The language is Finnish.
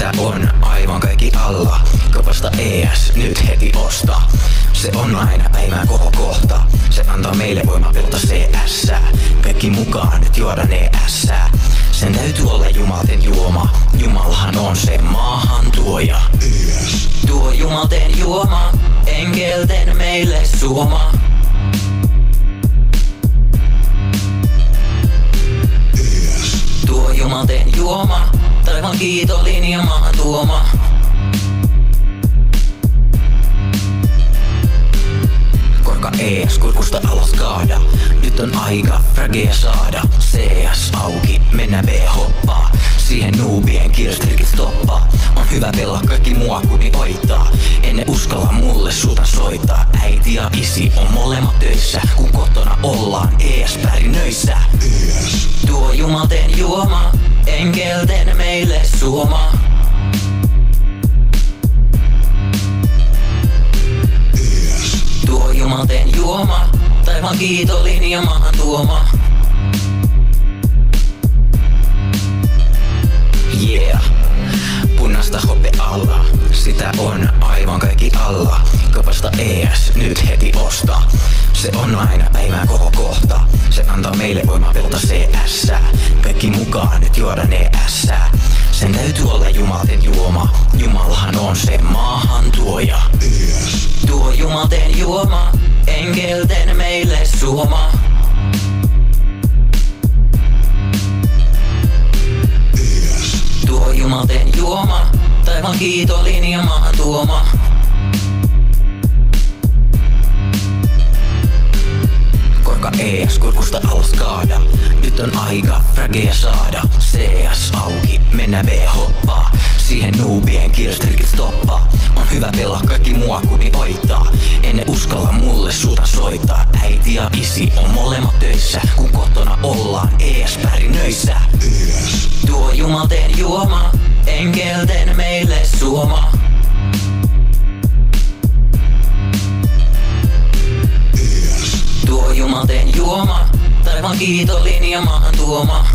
Sitä on aivan kaikki alla. Kaupasta ES, nyt heti osta. Se on aina päivän koko kohta. Se antaa meille voimaa pelata CS. Kaikki mukaan nyt juodaan ES. Sen täytyy olla jumalten juoma. Jumalahan on se maahan tuoja. Tuo jumalten juoma, enkelten meille suoma. Tuo jumalten juoma, taivaan kiitollinen ja maan tuoma. Korka ES kurkusta alas kaada. Nyt on aika fragea saada. CS auki, mennään B-hoppaa. Siihen noobien kirstrikit stoppaa. On hyvä pelaa kaikki mua kuni oittaa. Enne uskalla mulle sulta soittaa. Äiti ja isi on molemmat töissä. Kun kotona ollaan ES-pärinöissä. Tuo jumalten juoma, enkelten meille suoma. Tuo jumalten juoma, taivaan kiitollinen ja maan tuoma. Yeah, punaista hope alla. Sitä on aivan kaikki alla. Kaupasta ES, nyt heti osta. Se on aina päivän koko kohta. Se antaa meille voimaa pelata CS. Kaikki mukaan nyt juodaan ES. Sen täytyy olla jumalten juoma. Jumalahan on se maahan tuoja. Tuo jumalten juoma, enkelten meille suoma. Tuo jumalten juoma, taivaan kiitollinen ja maan tuoma. Korka ES kurkusta alas kaada. Nyt on aika fragea saada. CS auki, mennään B-hoppaa. Siihen noobien kirstrikit stoppaa. On hyvä pelaa kaikki mua kuni oittaa. Enne uskalla mulle sulta soittaa. Äiti ja isi on molemmat töissä. Kun kotona ollaan ES-pärinöissä. Tuo jumalten juoma, enkelten meille suoma. Tuo jumalten juoma, taivaan kiitollinen ja maan tuoma.